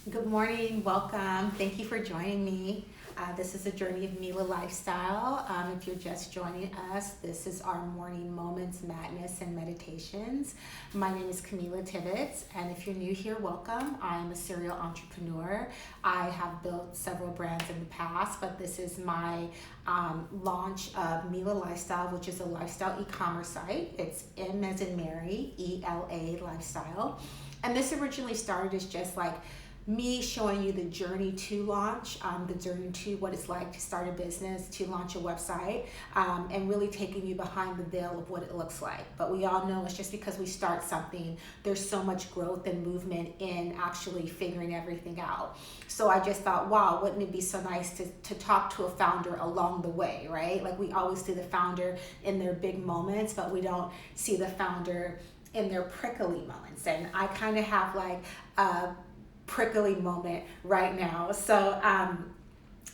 Good morning, welcome. Thank you for joining me. This is a journey of MELA lifestyle. If you're just joining us, this is our morning moments, madness, and meditations. My name is Camila Tibbetts, and if you're new here, welcome. I am a serial entrepreneur. I have built several brands in the past, but this is my launch of MELA Lifestyle, which is a lifestyle e-commerce site. It's M as in Mary, E-L-A lifestyle. And this originally started as just like me showing you the journey to launch, the journey to what it's like to start a business, to launch a website, and really taking you behind the veil of what it looks like. But we all know it's just because we start something, there's so much growth and movement in actually figuring everything out. So I just thought, wow, wouldn't it be so nice to talk to a founder along the way, right? Like we always see the founder in their big moments, but we don't see the founder in their prickly moments. And I kind of have like a prickly moment right now. So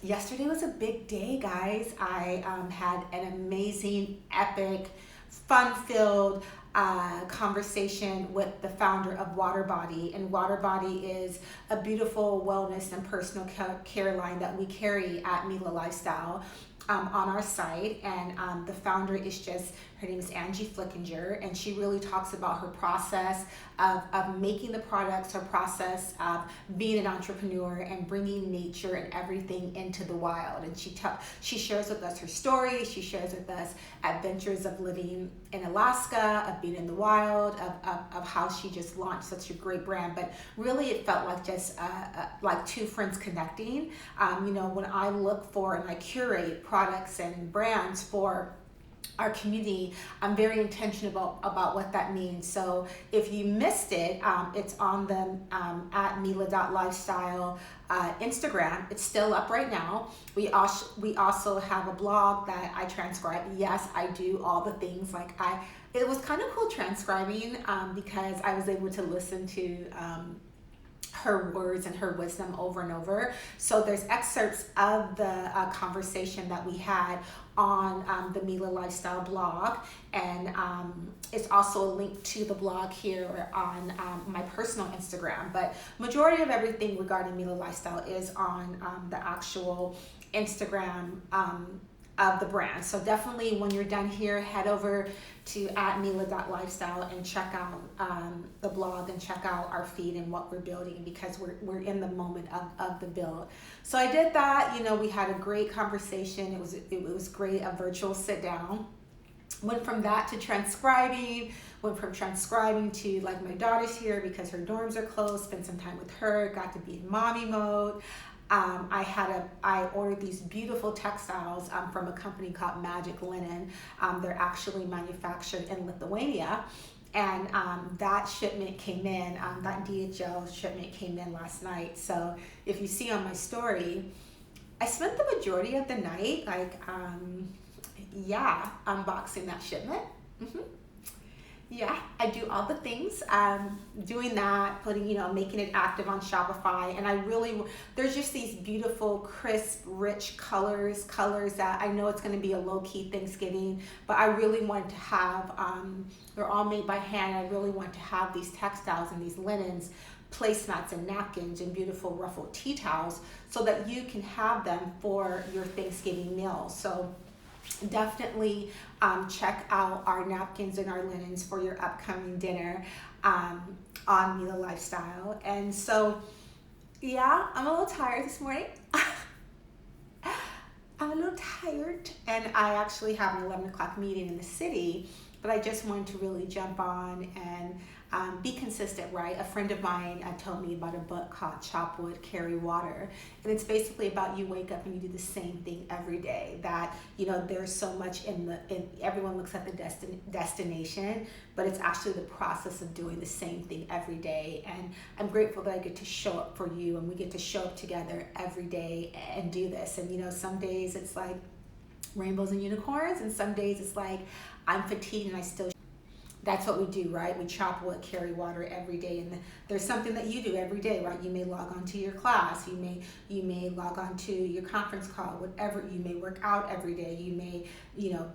yesterday was a big day, guys. I had an amazing, epic, fun-filled conversation with the founder of Waterbody. And Waterbody is a beautiful wellness and personal care line that we carry at MELA Lifestyle on our site. And the founder is just, her name is Angie Flickinger, and she really talks about her process of making the products, her process of being an entrepreneur and bringing nature and everything into the wild. And she shares with us her story. She shares with us adventures of living in Alaska, of being in the wild, of how she just launched such a great brand. But really it felt like just like two friends connecting. When I look for and I curate products and brands for our community, I'm very intentional about what that means. So if you missed it, it's on the at mela.lifestyle Instagram. It's still up right now. We also have a blog that I transcribe. Yes, I do all the things. It was kind of cool transcribing because I was able to listen to her words and her wisdom over and over. So there's excerpts of the conversation that we had on the MELA Lifestyle blog, and it's also a link to the blog here on my personal Instagram. But majority of everything regarding MELA Lifestyle is on the actual Instagram of the brand. So definitely when you're done here, head over to at mela.lifestyle and check out the blog and check out our feed and what we're building, because we're in the moment of the build. So I did that. We had a great conversation. It was great, a virtual sit down. Went from that to transcribing, went from transcribing to like my daughter's here because her dorms are closed, spent some time with her, got to be in mommy mode. I ordered these beautiful textiles from a company called Magic Linen. They're actually manufactured in Lithuania. And that shipment came in, that DHL shipment came in last night. So if you see on my story, I spent the majority of the night unboxing that shipment. Yeah, I do all the things, doing that, making it active on Shopify. And there's just these beautiful, crisp, rich colors that I know it's going to be a low-key Thanksgiving, but I really wanted to have, they're all made by hand. I really want to have these textiles and these linens, placemats and napkins and beautiful ruffled tea towels so that you can have them for your Thanksgiving meal. So definitely check out our napkins and our linens for your upcoming dinner on MELA Lifestyle. And so, yeah, I'm a little tired this morning. I'm a little tired, and I actually have an 11 o'clock meeting in the city, but I just wanted to really jump on and be consistent, right? A friend of mine told me about a book called Chop Wood, Carry Water. And it's basically about you wake up and you do the same thing every day. That, there's so much everyone looks at the destination, but it's actually the process of doing the same thing every day. And I'm grateful that I get to show up for you, and we get to show up together every day and do this. And, some days it's like rainbows and unicorns, and some days it's like I'm fatigued and I still. That's what we do, right? We chop wood, carry water every day, and there's something that you do every day, right? You may log on to your class, you may log on to your conference call, whatever. You may work out every day, you may,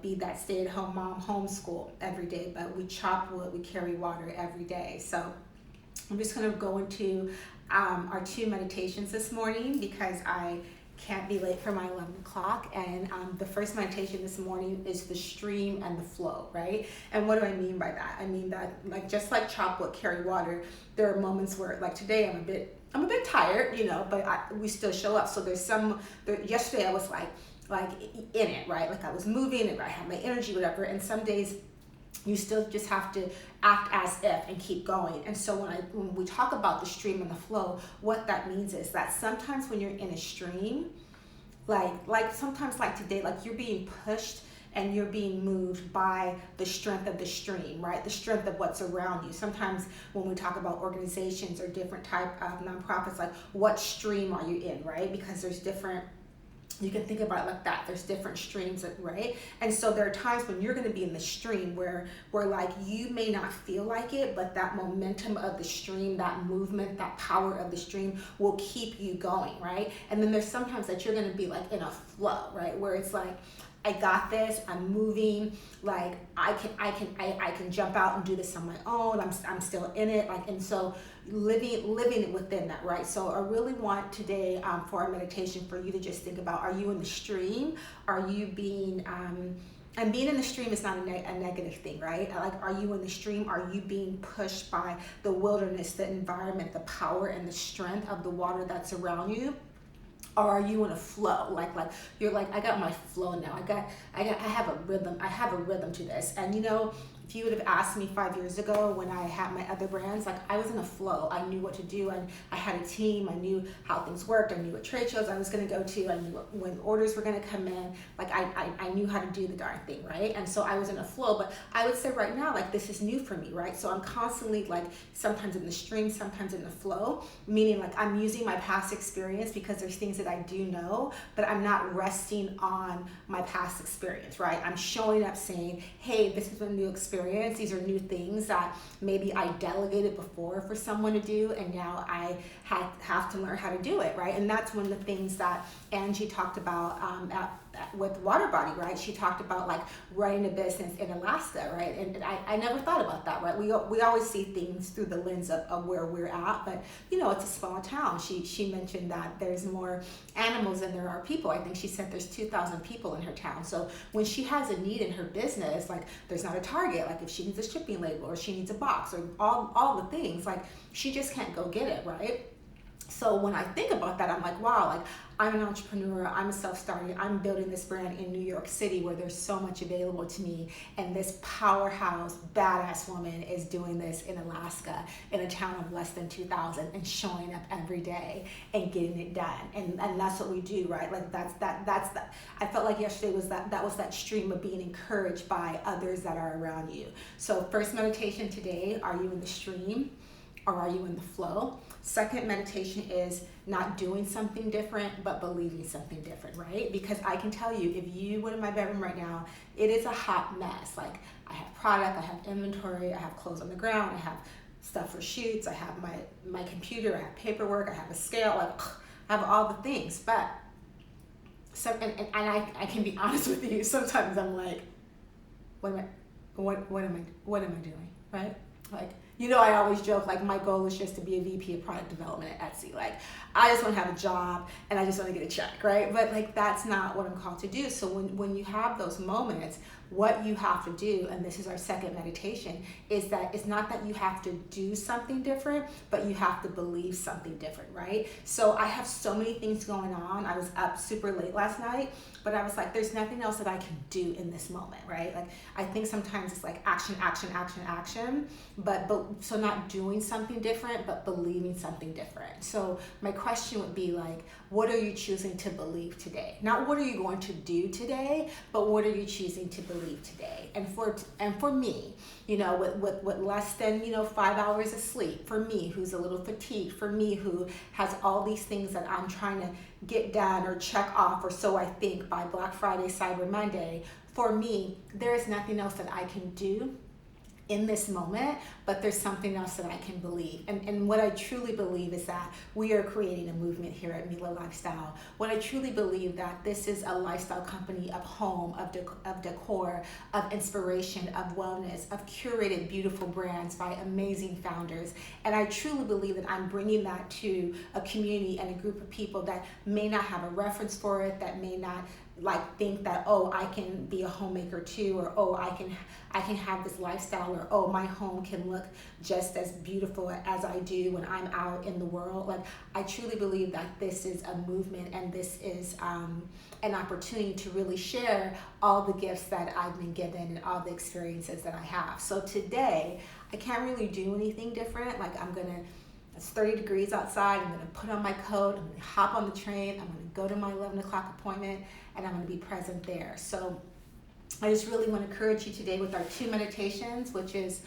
be that stay-at-home mom, homeschool every day. But we chop wood, we carry water every day. So I'm just going to go into are two meditations this morning because I can't be late for my 11 o'clock. And the first meditation this morning is the stream and the flow, right? And what do I mean by that? I mean that, like, just like chop wood, carry water, there are moments where, like today, I'm a bit tired, but we still show up. So yesterday I was like in it, right? Like I was moving and I had my energy, whatever. And some days you still just have to act as if and keep going. And so when we talk about the stream and the flow, what that means is that sometimes when you're in a stream, like sometimes like today, like you're being pushed and you're being moved by the strength of the stream, right? The strength of what's around you. Sometimes when we talk about organizations or different type of nonprofits, like what stream are you in, right? Because there's different, you can think about it like that. There's different streams, right? And so there are times when you're going to be in the stream where like you may not feel like it, but that momentum of the stream, that movement, that power of the stream will keep you going, right? And then there's sometimes that you're going to be like in a flow, right? Where it's like, I got this, I'm moving, like I can jump out and do this on my own. I'm still in it, like, and so living within that, right? So I really want today for our meditation for you to just think about, are you in the stream? Are you being and being in the stream is not a negative thing, right? Like, are you in the stream? Are you being pushed by the wilderness, the environment, the power and the strength of the water that's around you? Or are you in a flow? Like you're like, I got my flow now. I have a rhythm. I have a rhythm to this. And if you would have asked me 5 years ago when I had my other brands, like I was in a flow. I knew what to do, and I had a team. I knew how things worked. I knew what trade shows I was going to go to. I knew when orders were going to come in. Like I knew how to do the darn thing, right? And so I was in a flow. But I would say right now, like this is new for me, right? So I'm constantly like sometimes in the stream, sometimes in the flow, meaning like I'm using my past experience because there's things that I do know, but I'm not resting on my past experience, right? I'm showing up saying, hey, this is a new experience. These are new things that maybe I delegated before for someone to do, and now I have to learn how to do it, right? And that's one of the things that Angie talked about with Water Body, right? She talked about like running a business in Alaska, right? And I never thought about that, right? We always see things through the lens of where we're at, but it's a small town. She mentioned that there's more animals than there are people. I think she said there's 2,000 people in her town. So when she has a need in her business, like there's not a Target, like if she needs a shipping label or she needs a box or all the things, like she just can't go get it, right? So when I think about that, I'm like, wow, like I'm an entrepreneur, I'm a self-starter, I'm building this brand in New York City where there's so much available to me, and this powerhouse, badass woman is doing this in Alaska in a town of less than 2,000 and showing up every day and getting it done. And that's what we do, right? Like that's I felt like yesterday was that stream of being encouraged by others that are around you. So first meditation today, are you in the stream or are you in the flow? Second meditation is not doing something different, but believing something different, right? Because I can tell you, if you went in my bedroom right now, it is a hot mess. Like I have product, I have inventory, I have clothes on the ground, I have stuff for shoots, I have my computer, I have paperwork, I have a scale, like I have all the things. But so and I can be honest with you, sometimes I'm like, what am I doing, right? Like, I always joke, like, my goal is just to be a VP of product development at Etsy. Like, I just want to have a job and I just want to get a check, right? But like, that's not what I'm called to do. So when you have those moments, what you have to do, and this is our second meditation, is that it's not that you have to do something different, but you have to believe something different, right? So I have so many things going on. I was up super late last night, but I was like, there's nothing else that I can do in this moment, right? Like, I think sometimes it's like action, but so not doing something different, but believing something different. So my question would be like, what are you choosing to believe today? Not what are you going to do today, but what are you choosing to believe today? And for me, with less than 5 hours of sleep, for me who's a little fatigued, for me who has all these things that I'm trying to get done or check off, or so I think, by Black Friday, Cyber Monday, for me, there is nothing else that I can do in this moment, but there's something else that I can believe. And what I truly believe is that we are creating a movement here at MELA Lifestyle. What I truly believe that this is a lifestyle company of home, of decor, of inspiration, of wellness, of curated beautiful brands by amazing founders. And I truly believe that I'm bringing that to a community and a group of people that may not have a reference for it, that may not like think that, oh, I can be a homemaker too, or oh, I can have this lifestyle, or oh, my home can look just as beautiful as I do when I'm out in the world. Like, I truly believe that this is a movement, and this is an opportunity to really share all the gifts that I've been given and all the experiences that I have. So today, I can't really do anything different. Like, it's 30 degrees outside. I'm gonna put on my coat, I'm gonna hop on the train, I'm gonna go to my 11 o'clock appointment, and I'm gonna be present there. So I just really wanna encourage you today with our 2 meditations, which is,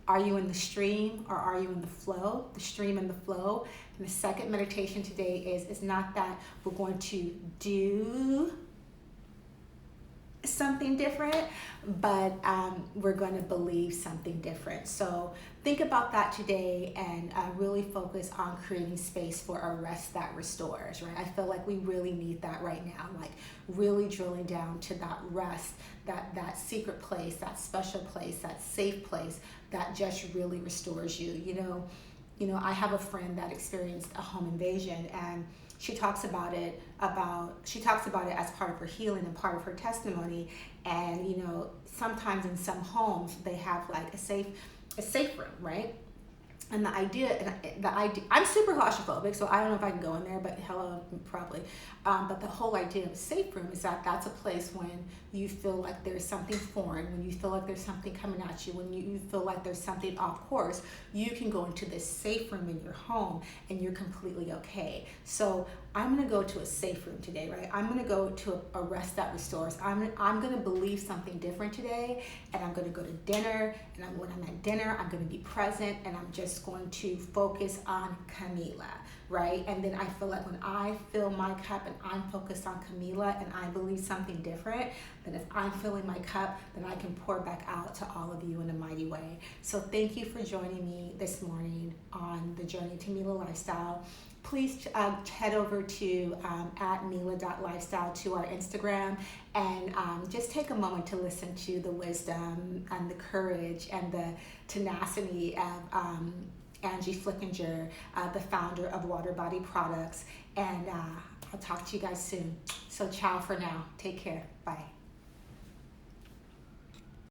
are you in the stream or are you in the flow? The stream and the flow. And the second meditation today is not that we're going to do something different, but we're going to believe something different. So think about that today, and really focus on creating space for a rest that restores, right? I feel like we really need that right now, like really drilling down to that rest, that secret place, that special place, that safe place that just really restores you. You know, I have a friend that experienced a home invasion, and she talks about it as part of her healing and part of her testimony. And sometimes in some homes they have like a safe room, right? And the idea, I'm super claustrophobic, so I don't know if I can go in there, but hello, probably. But the whole idea of a safe room is that that's a place when you feel like there's something foreign, when you feel like there's something coming at you, when you feel like there's something off course, you can go into this safe room in your home and you're completely okay. So I'm gonna go to a safe room today, right? I'm gonna go to a rest that restores. I'm gonna believe something different today, and I'm gonna go to dinner, and when I'm at dinner, I'm gonna be present, and I'm just going to focus on Camila, right? And then I feel like when I fill my cup and I'm focused on Camila and I believe something different, then if I'm filling my cup, then I can pour back out to all of you in a mighty way. So thank you for joining me this morning on the journey to MELA Lifestyle. Please head over to at MELA.lifestyle to our Instagram, and just take a moment to listen to the wisdom and the courage and the tenacity of Angie Flickinger, the founder of Water Body Products. And I'll talk to you guys soon. So ciao for now. Take care. Bye.